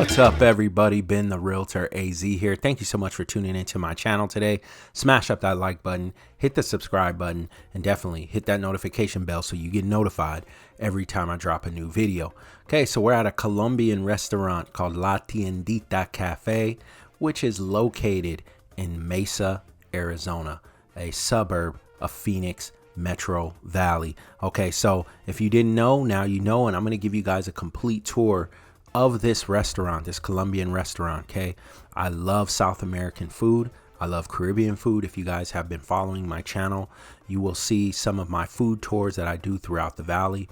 What's up, everybody? Ben the Realtor AZ here. Thank you so much for tuning into my channel today. Smash up that like button, hit the subscribe button, and definitely hit that notification bell so you get notified every time I drop a new video. Okay, so we're at a Colombian restaurant called La Tiendita Cafe, which is located in Mesa, Arizona, a suburb of Phoenix Metro Valley. Okay, so if you didn't know, now you know, and I'm going to give you guys a complete tour of this restaurant, this Colombian restaurant. Okay, I love South American food. I love Caribbean food. If you guys have been following my channel, you will see some of my food tours that I do throughout the valley.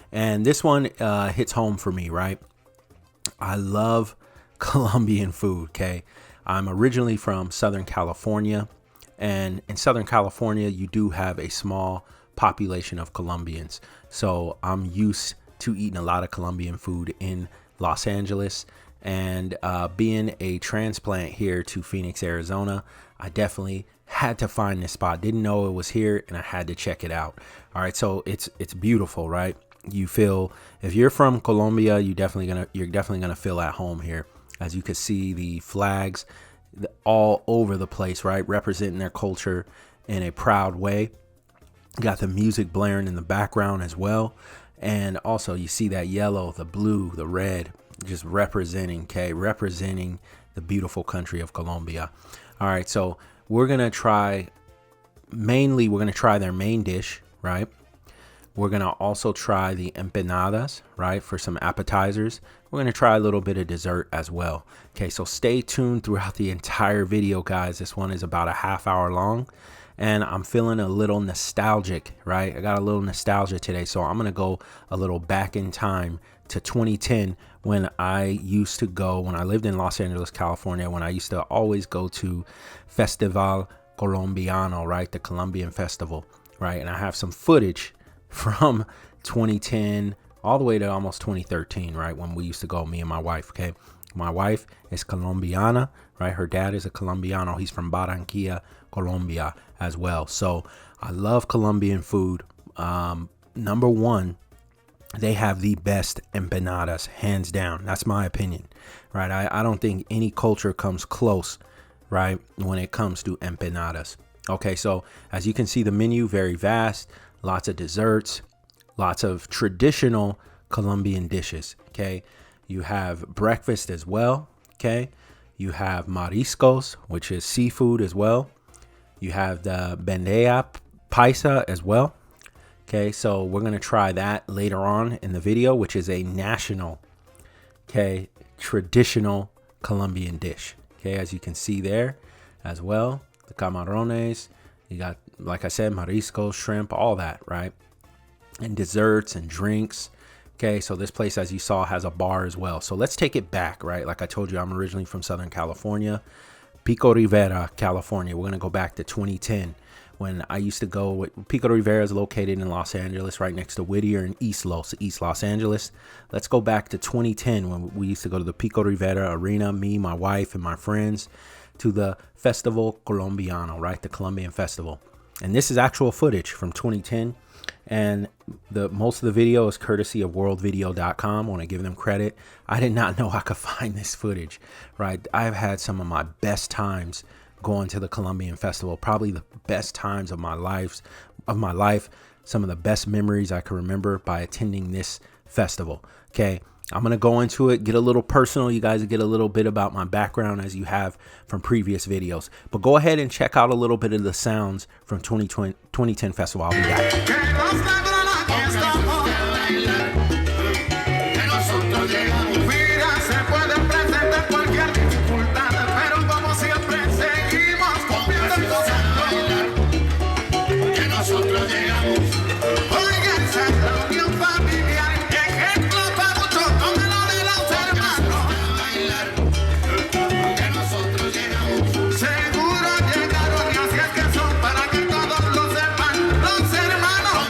And this one hits home for me, right? I love Colombian food. Okay, I'm originally from Southern California, and in Southern California, you do have a small population of Colombians. So I'm used to eating a lot of Colombian food in Los Angeles, and being a transplant here to Phoenix, Arizona, I definitely had to find this spot. Didn't know it was here, and I had to check it out. All right, so it's beautiful, right? You feel, if you're from Colombia, you're definitely gonna feel at home here. As you can see, the flags all over the place, right, representing their culture in a proud way. Got the music blaring in the background as well. And also you see that yellow, the blue, the red, just representing the beautiful country of Colombia. All right, so we're going to try their main dish, right? We're going to also try the empanadas, right, for some appetizers. We're going to try a little bit of dessert as well. Okay, so stay tuned throughout the entire video, guys. This one is about a half hour long. And I'm feeling a little nostalgic, right? I got a little nostalgia today. So I'm going to go a little back in time to 2010 when I lived in Los Angeles, California, when I used to always go to Festival Colombiano, right? The Colombian festival, right? And I have some footage from 2010 all the way to almost 2013, right? When we used to go, me and my wife, okay? My wife is Colombiana, right? Her dad is a Colombiano. He's from Barranquilla, Colombia as well. So I love Colombian food. Number one, they have the best empanadas, hands down. That's my opinion, right? I don't think any culture comes close, right, when it comes to empanadas. Okay, so as you can see, the menu, very vast, lots of desserts, lots of traditional Colombian dishes, okay? You have breakfast as well, okay? You have mariscos, which is seafood as well. You have the Bandeja Paisa as well. Okay, so we're going to try that later on in the video, which is a national, okay, traditional Colombian dish. Okay, as you can see there as well, the camarones, you got, like I said, mariscos, shrimp, all that, right? And desserts and drinks. Okay, so this place, as you saw, has a bar as well. So let's take it back, right? Like I told you, I'm originally from Southern California, Pico, Rivera, California. We're going to go back to 2010 when I used to go. Pico Rivera is located in Los Angeles, right next to Whittier and East Los Angeles. Let's go back to 2010 when we used to go to the Pico Rivera Arena, me, my wife, and my friends, to the Festival Colombiano, right? The Colombian festival. And this is actual footage from 2010. And most of the video is courtesy of worldvideo.com. I want to give them credit. I did not know I could find this footage, right? I've had some of my best times going to the Colombian festival, probably the best times of my life. Some of the best memories I can remember by attending this festival. Okay, I'm going to go into it, get a little personal. You guys get a little bit about my background as you have from previous videos. But go ahead and check out a little bit of the sounds from 2010 festival. I'll be back. Seguro llegaron y así es que son para que todos lo sepan. Los hermanos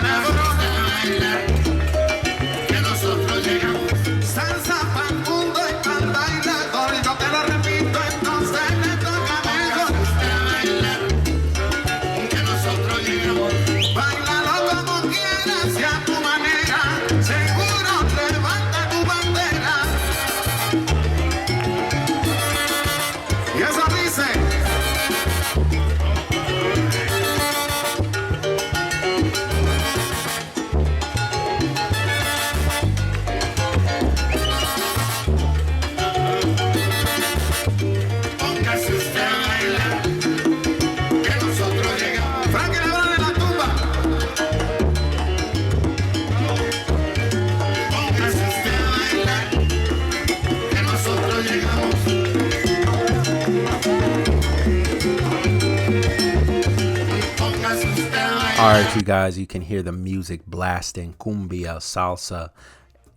All right, you guys, you can hear the music blasting, cumbia, salsa,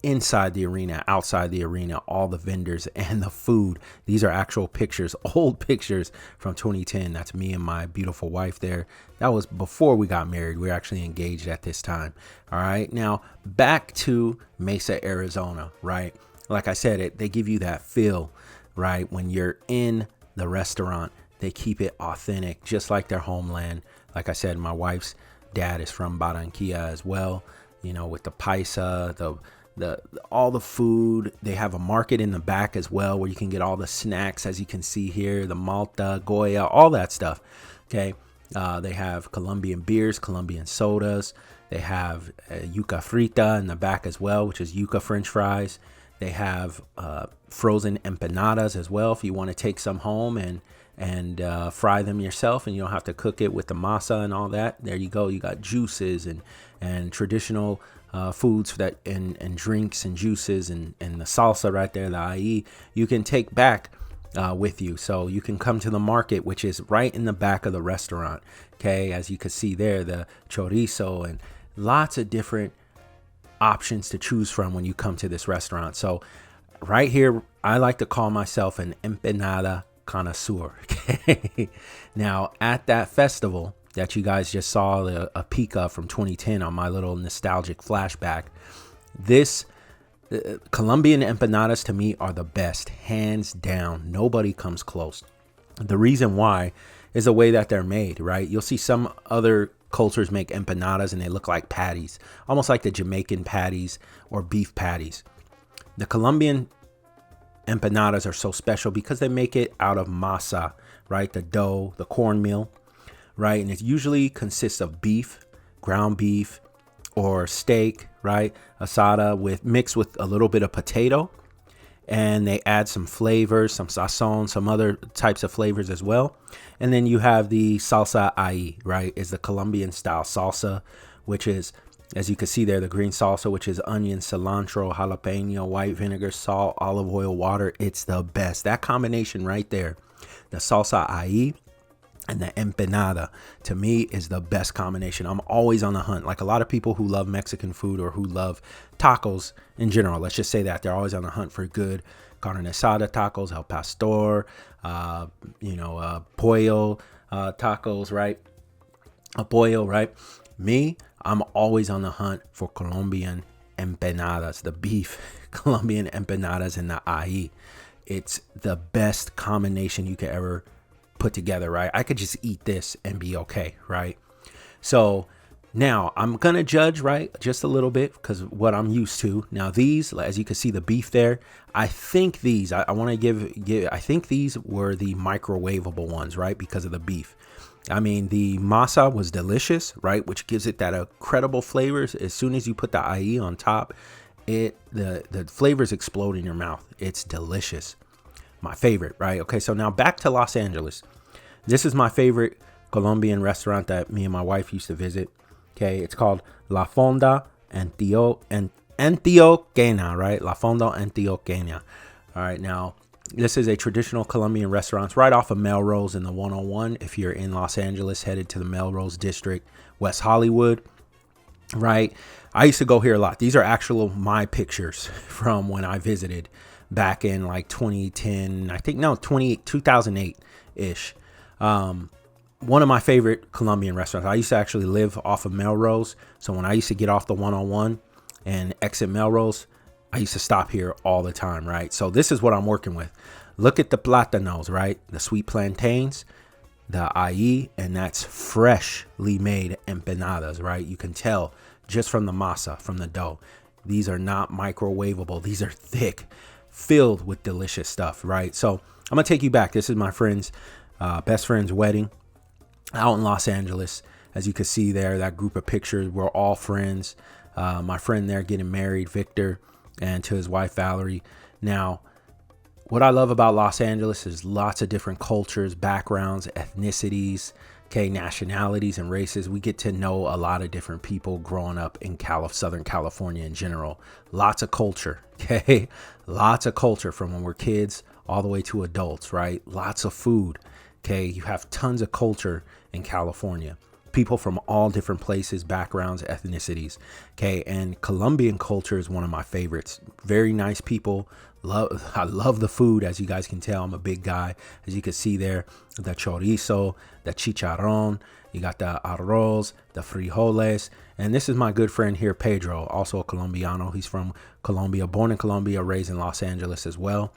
inside the arena, outside the arena, all the vendors and the food. These are actual pictures, old pictures from 2010. That's me and my beautiful wife there. That was before we got married. We were actually engaged at this time. All right, now back to Mesa, Arizona, right? Like I said, they give you that feel, right? When you're in the restaurant, they keep it authentic, just like their homeland. Like I said, my wife's dad is from Barranquilla as well, you know, with the Paisa, the all the food. They have a market in the back as well where you can get all the snacks, as you can see here, the Malta, Goya, all that stuff. Okay. They have Colombian beers, Colombian sodas. They have yuca frita in the back as well, which is yuca French fries. They have frozen empanadas as well if you want to take some home and fry them yourself, and you don't have to cook it with the masa and all that. There you go. You got juices and traditional foods that and drinks and juices and the salsa right there, the ají, you can take back with you. So you can come to the market, which is right in the back of the restaurant. Okay, as you can see there, the chorizo and lots of different options to choose from when you come to this restaurant. So right here, I like to call myself an empanada connoisseur. Okay. Now at that festival that you guys just saw, a Pico from 2010 on my little nostalgic flashback, this Colombian empanadas to me are the best, hands down. Nobody comes close. The reason why is the way that they're made, right? You'll see some other cultures make empanadas and they look like patties, almost like the Jamaican patties or beef patties. The Colombian empanadas are so special because they make it out of masa, right? The dough, the cornmeal, right? And it usually consists of beef, ground beef, or steak, right? Asada mixed with a little bit of potato. And they add some flavors, some sazon, some other types of flavors as well. And then you have the salsa ají, right? Is the Colombian style salsa, which is, as you can see there, the green salsa, which is onion, cilantro, jalapeno, white vinegar, salt, olive oil, water. It's the best. That combination right there, the salsa ají and the empanada, to me is the best combination. I'm always on the hunt. Like a lot of people who love Mexican food or who love tacos in general, let's just say that they're always on the hunt for good carne asada tacos, el pastor, pollo tacos, right? A pollo, right? Me, I'm always on the hunt for Colombian empanadas, the beef Colombian empanadas and the ají. It's the best combination you could ever put together, right? I could just eat this and be okay, right? So now I'm gonna judge, right, just a little bit because what I'm used to. Now these, as you can see, the beef there, I think these, I want to give, I think these were the microwavable ones, right, because of the beef. I mean, the masa was delicious, right, which gives it that incredible flavors. As soon as you put the ají on top, the flavors explode in your mouth. It's delicious. My favorite, right? Okay, so now back to Los Angeles. This is my favorite Colombian restaurant that me and my wife used to visit. Okay, it's called La Fonda Antioqueña, right? La Fonda Antioqueña. All right, now this is a traditional Colombian restaurant. It's right off of Melrose in the 101. If you're in Los Angeles, headed to the Melrose district, West Hollywood, right? I used to go here a lot. These are actual my pictures from when I visited back in like 2010, I think, no, 2008-ish. One of my favorite Colombian restaurants. I used to actually live off of Melrose. So when I used to get off the 101 and exit Melrose, I used to stop here all the time, right? So this is what I'm working with. Look at the plátanos, right? The sweet plantains, the ají, and that's freshly made empanadas, right? You can tell just from the masa, from the dough. These are not microwavable. These are thick, filled with delicious stuff, right? So I'm gonna take you back. This is my friend's best friend's wedding out in Los Angeles. As you can see there, that group of pictures, we're all friends. My friend there getting married, Victor, and to his wife Valerie. Now, what I love about Los Angeles is lots of different cultures, backgrounds, ethnicities, okay, nationalities and races. We get to know a lot of different people growing up in Southern California in general. Lots of culture, okay? Lots of culture from when we're kids all the way to adults, right? Lots of food, okay? You have tons of culture in California. people from all different places, backgrounds, ethnicities. Okay, and Colombian culture is one of my favorites. Very nice people. I love the food. As you guys can tell, I'm a big guy. As you can see there, the chorizo, the chicharrón, you got the arroz, the frijoles. And this is my good friend here, Pedro, also a Colombiano. He's from Colombia, born in Colombia, raised in Los Angeles as well.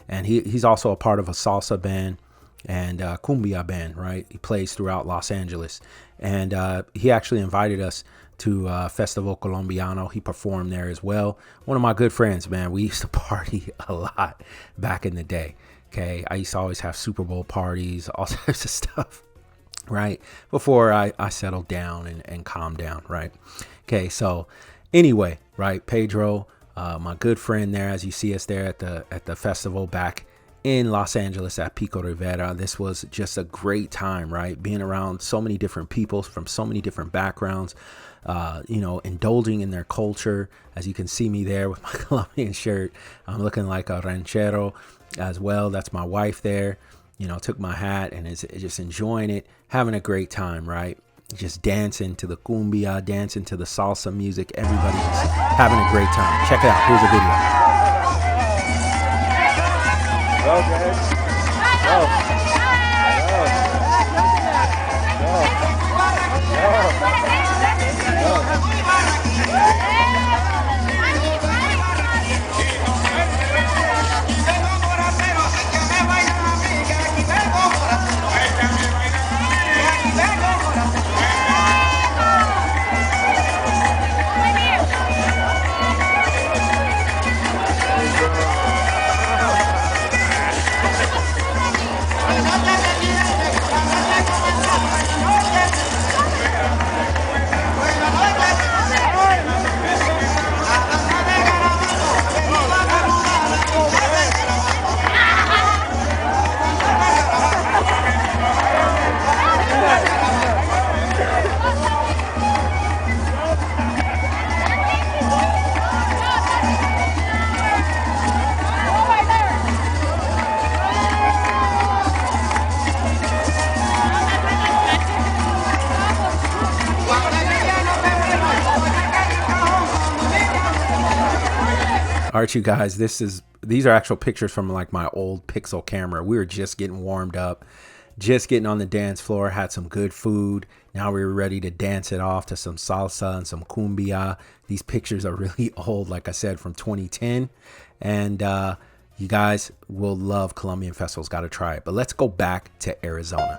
And he's also a part of a salsa band and Cumbia band, right? He plays throughout Los Angeles. And he actually invited us to Festival Colombiano. He performed there as well. One of my good friends, man. We used to party a lot back in the day. Okay, I used to always have Super Bowl parties, all sorts of stuff, right? Before I settled down and calmed down, right? Okay, so anyway, right, Pedro, my good friend there, as you see us there at the festival back in Los Angeles at Pico Rivera. This was just a great time, right? Being around so many different people from so many different backgrounds, indulging in their culture. As you can see me there with my Colombian shirt, I'm looking like a ranchero as well. That's my wife there, took my hat and is just enjoying it, having a great time, right? Just dancing to the cumbia, dancing to the salsa music. Everybody's just having a great time. Check it out. Here's a video. Okay. All right, you guys, these are actual pictures from like my old Pixel camera. We were just getting warmed up, just getting on the dance floor, had some good food. Now we were ready to dance it off to some salsa and some cumbia. These pictures are really old, like I said, from 2010. And you guys will love Colombian festivals. Got to try it. But let's go back to Arizona.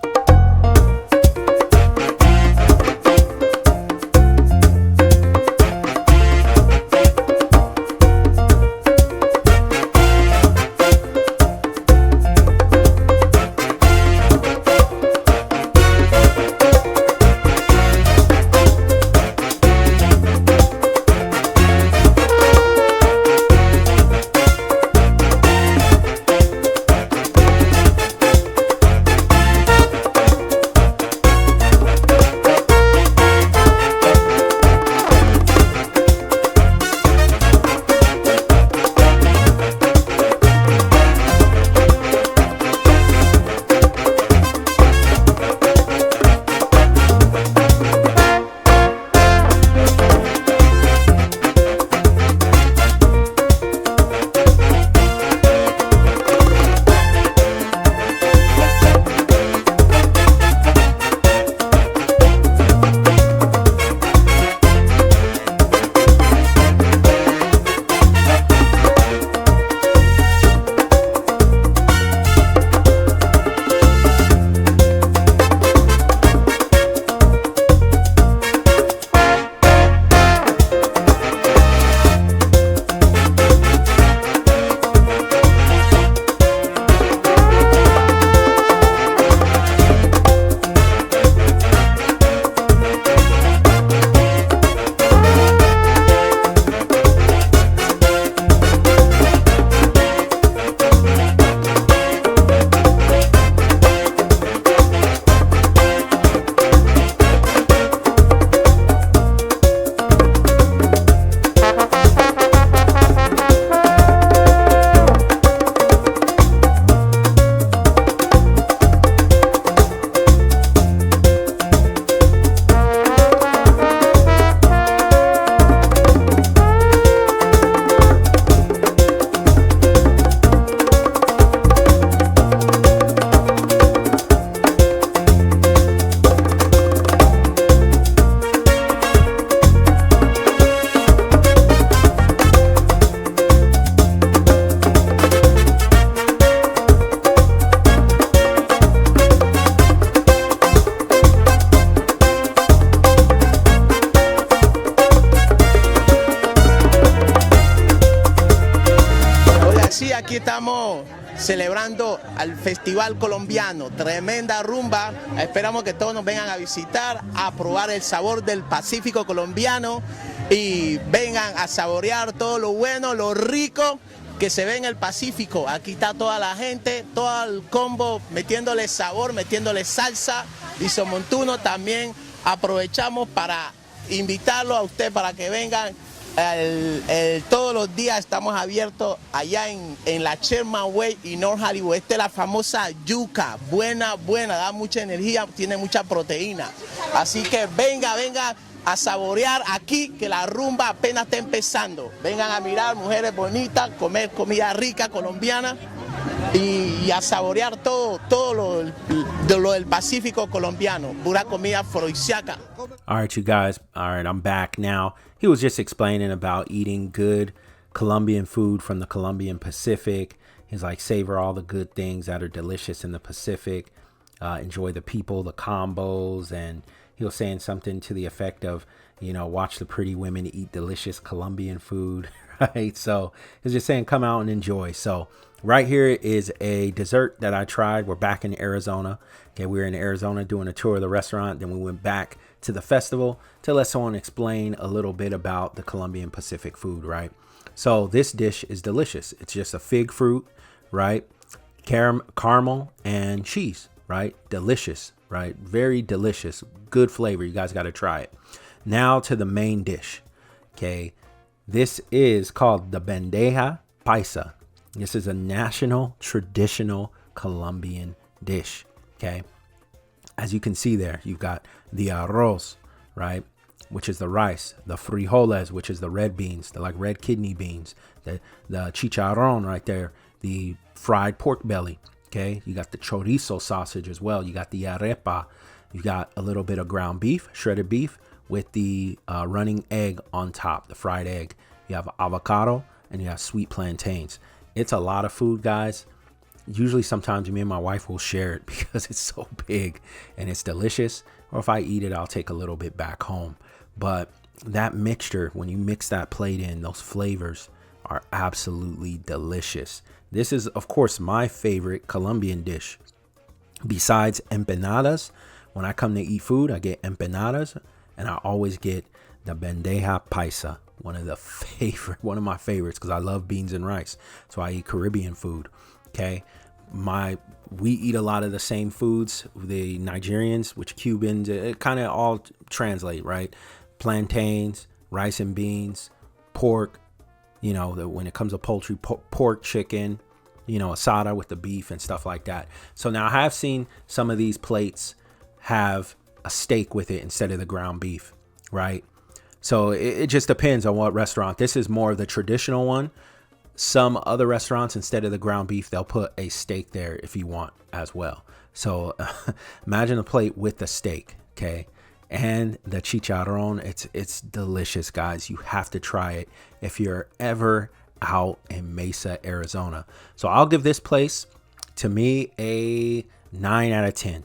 al Festival Colombiano, tremenda rumba. Esperamos que todos nos vengan a visitar, a probar el sabor del Pacífico colombiano y vengan a saborear todo lo bueno, lo rico que se ve en el Pacífico. Aquí está toda la gente, todo el combo, metiéndole sabor, metiéndole salsa y somontuno. También aprovechamos para invitarlo a usted para que vengan. Todos los días estamos abiertos allá en la Sherman Way y North Hollywood. Esta es la famosa yuca, buena, da mucha energía, tiene mucha proteína. Así que venga a saborear aquí, que la rumba apenas está empezando. Vengan a mirar mujeres bonitas, comer comida rica colombiana y a saborear todo lo del Pacífico colombiano, pura comida afrodisíaca. All right, you guys. All right, I'm back now. He was just explaining about eating good Colombian food from the Colombian Pacific. He's like, savor all the good things that are delicious in the Pacific. Enjoy the people, the combos. And he was saying something to the effect of, you know, watch the pretty women eat delicious Colombian food, right? So he was just saying, come out and enjoy. So right here is a dessert that I tried. We're back in Arizona. Okay, we were in Arizona doing a tour of the restaurant. Then we went back to the festival to let someone explain a little bit about the Colombian Pacific food, right? So this dish is delicious. It's just a fig fruit, right? Caramel and cheese, right? Delicious, right? Very delicious. Good flavor. You guys got to try it. Now to the main dish. Okay, this is called the Bandeja Paisa. This is a national traditional Colombian dish. Okay, as you can see there, you've got the arroz, right, which is the rice, the frijoles, which is the red beans, the like red kidney beans, the chicharrón right there, the fried pork belly. Okay, you got the chorizo sausage as well. You got the arepa. You got a little bit of ground beef, shredded beef, with the running egg on top, the fried egg. You have avocado and you have sweet plantains. It's a lot of food, guys. Usually sometimes me and my wife will share it because it's so big and it's delicious. Or if I eat it, I'll take a little bit back home. But that mixture, when you mix that plate in, those flavors are absolutely delicious. This is, of course, my favorite Colombian dish. Besides empanadas, when I come to eat food, I get empanadas and I always get the Bandeja Paisa, one of my favorites because I love beans and rice. So I eat Caribbean food. Okay, we eat a lot of the same foods. The Nigerians, which Cubans, it kind of all translate, right? Plantains, rice and beans, pork. You know, when it comes to poultry, pork, chicken. You know, asada with the beef and stuff like that. So now I have seen some of these plates have a steak with it instead of the ground beef, right? So it just depends on what restaurant. This is more of the traditional one. Some other restaurants, instead of the ground beef, they'll put a steak there if you want as well. So imagine a plate with the steak, okay? And the chicharrón. It's delicious, guys. You have to try it if you're ever out in Mesa, Arizona. So I'll give this place, to me, a 9 out of 10.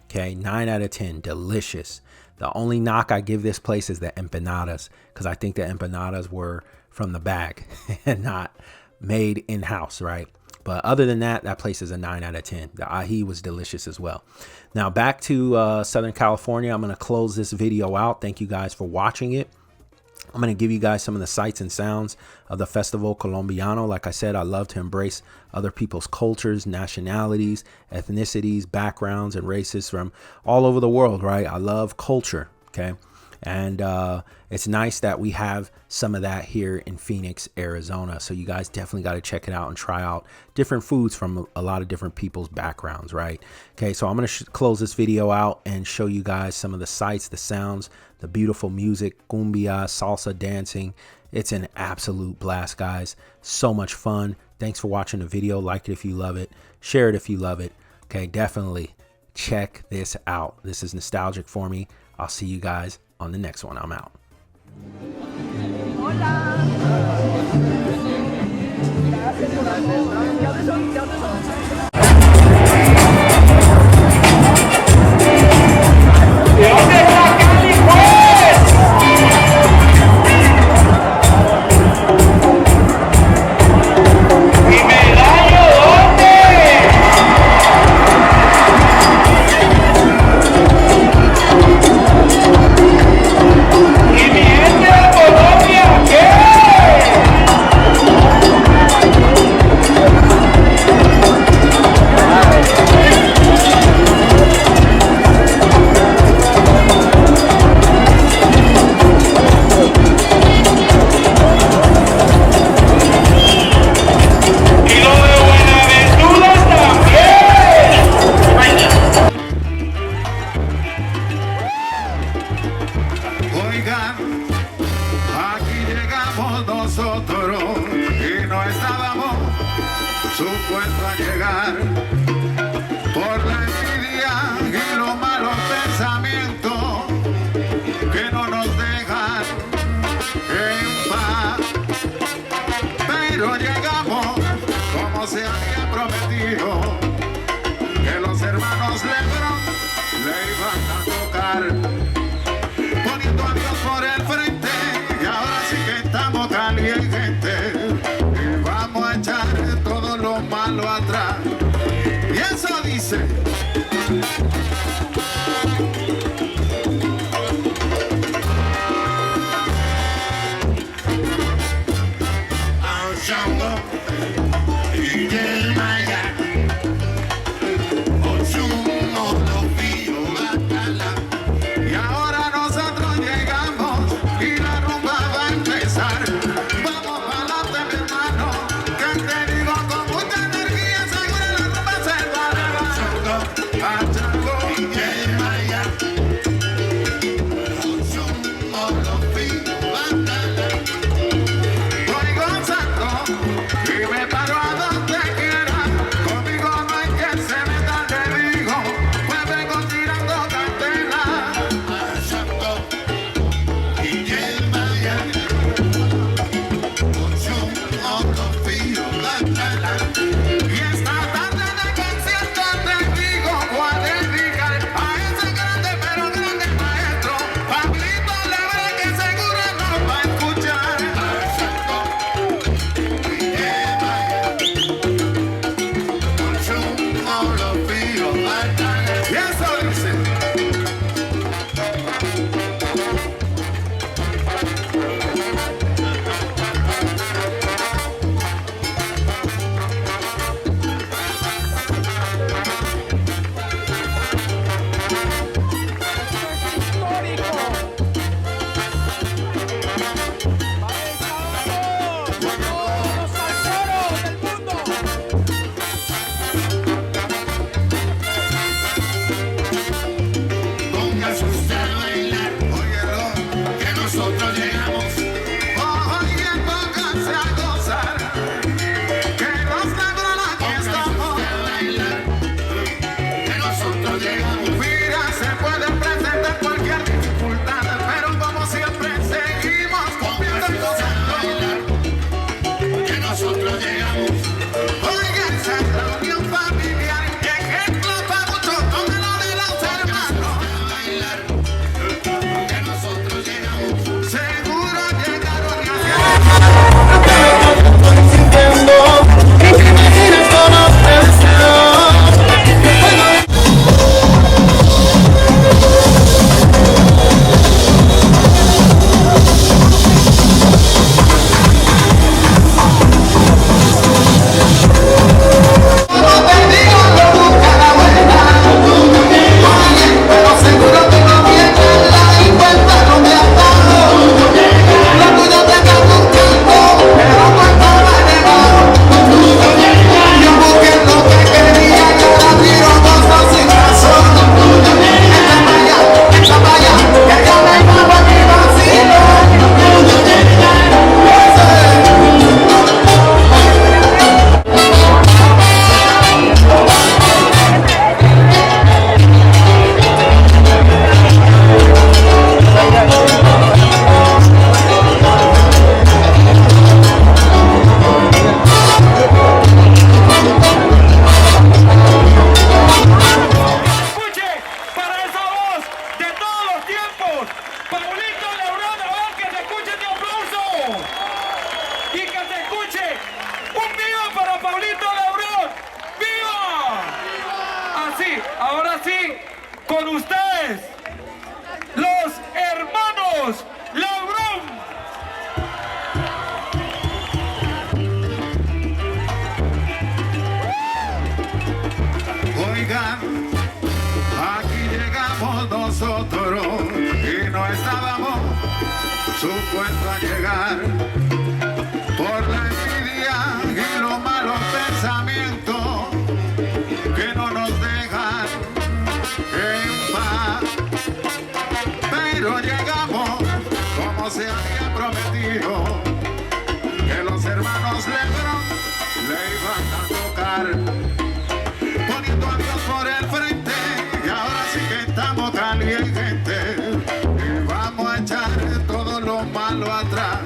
Okay, 9 out of 10. Delicious. The only knock I give this place is the empanadas, because I think the empanadas were from the bag and not made in-house, right? But other than that, that place is a 9 out of 10. The ají was delicious as well. Now back to Southern California. I'm going to close this video out. Thank you guys for watching it. I'm going to give you guys some of the sights and sounds of the Festival Colombiano. Like I said, I love to embrace other people's cultures, nationalities, ethnicities, backgrounds, and races from all over the world, right? I love culture, okay? And it's nice that we have some of that here in Phoenix, Arizona. So you guys definitely got to check it out and try out different foods from a lot of different people's backgrounds, right? Okay, so I'm going to close this video out and show you guys some of the sights, the sounds, the beautiful music, cumbia, salsa dancing. It's an absolute blast, guys. So much fun. Thanks for watching the video. Like it if you love it. Share it if you love it. Okay, definitely check this out. This is nostalgic for me. I'll see you guys on the next one. I'm out. ¿Y Medallo dónde? Oigan, aquí llegamos nosotros y no estábamos supuestos a llegar por la envidia y los malos pensamientos que no nos dejan en paz. Pero llegamos como se había prometido, que los hermanos Lebron le iban a tocar, poniendo a Dios por el frente. Y ahora sí que estamos calientes y vamos a echar todo lo malo atrás. Y eso dice: y ahora nosotros llegamos y la rumba va a empezar. Vamos para adelante, mi hermano, que te digo con mucha energía, seguro la rumba se va a elevar. A Chango y Maya, voy gozando y me paro a donde quiera. Conmigo no hay quien se meta, te digo, pues vengo tirando candela. Y esta tarde de concierto te digo, voy a dedicar a ese grande pero grande maestro, Pablito Rivera, que seguro nos va a escuchar. Y eso dice: póngase usted a bailar, óyelo, que nosotros llegamos. Oye, póngase a gozar, que los negros aquí estamos. Que nosotros llegamos. Mira, se puede presentar cualquier dificultad, pero como siempre seguimos cumpliendo y gozando. Que nosotros llegamos. Oiga, esa reunión familiar, ejemplo para muchos, tómelo de los hermanos. Que nosotros llegamos. Seguro llegaron y ahora sí, con ustedes, los hermanos Lebrón. Oigan, aquí llegamos nosotros y no estábamos supuestos a llegar por la envidia y los malos pensamientos que no nos dejan en paz. Pero llegamos no se había prometido que los hermanos Lebron le iban a tocar, poniendo a Dios por el frente, y ahora sí que estamos calientes y vamos a echar todo lo malo atrás.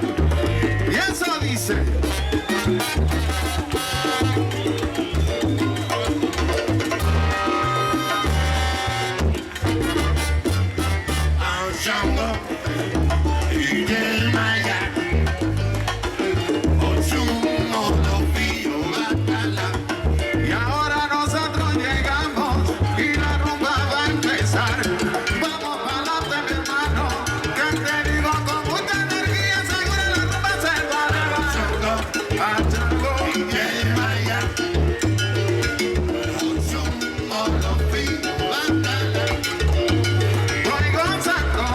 Y eso dice. Y ahora nosotros llegamos y la rumba va a empezar. Vamos para adelante, mi hermano, que te digo con mucha energía, seguro la rumba se va a levantar. Voy gozando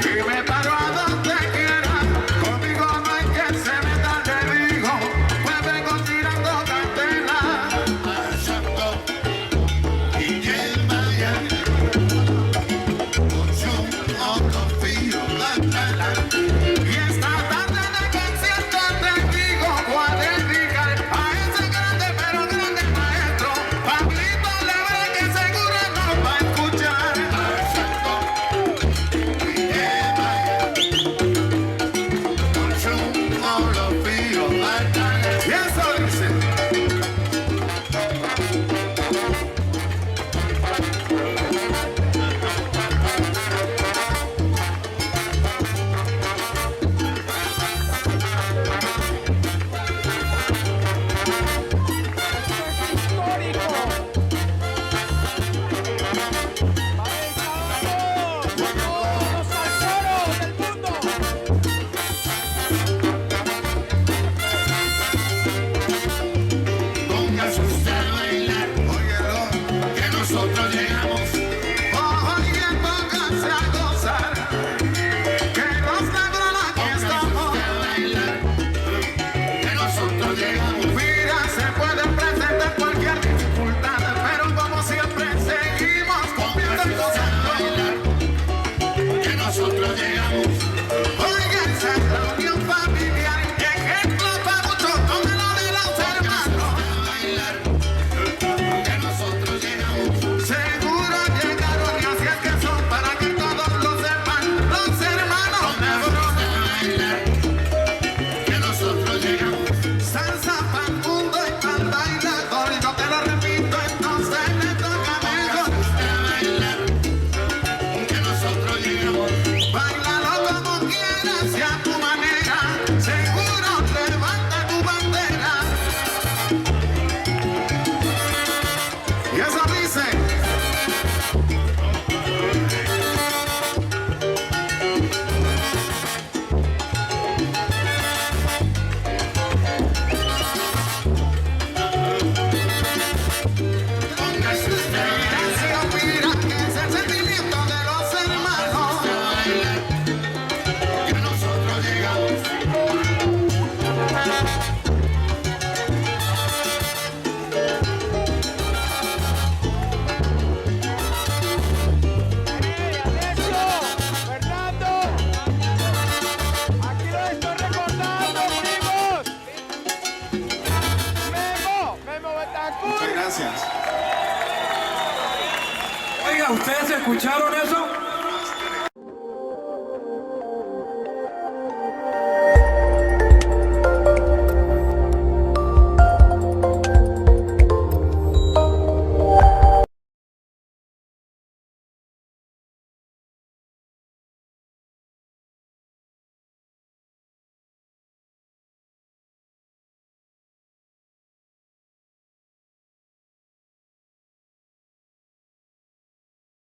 y me paro a donde quiera. Conmigo no hay que se meta, te digo, pues vengo tirando candela. Y esta tarde de concierto te digo cuál es dedicar a ese grande pero grande maestro Pablito Rivera, que seguro nos va a escuchar. Y eso dice. Póngase usted a bailar, óyelo, que nosotros llegamos. Oye, póngase a gozar, que los negros aquí estamos. Póngase usted a bailar, que nosotros llegamos. Mira, se puede presentar cualquier dificultad, pero como siempre seguimos cumpliendo el bailar, que nosotros llegamos. Oiga, esa es la unión familiar, ejemplo para muchos, como lo de los hermanos. Que nosotros llegamos. Seguro llegaron y así es que son para que todos lo sepan. Los hermanos negros. Que nosotros llegamos. Salsa pa'l mundo y pa'l bailador. Yo te lo repito, entonces le toca mejor. Que nosotros llegamos. Báilalo como quieras y a tu manera. Seguro levanta tu bandera. Y eso dice. Póngase usted a bailar. Mira, que es el sentimiento de los hermanos. Que nosotros llegamos. Fernando, aquí lo estoy recordando, primos. Memo Betancourt. Muchas gracias. Oiga, ¿ustedes escucharon eso?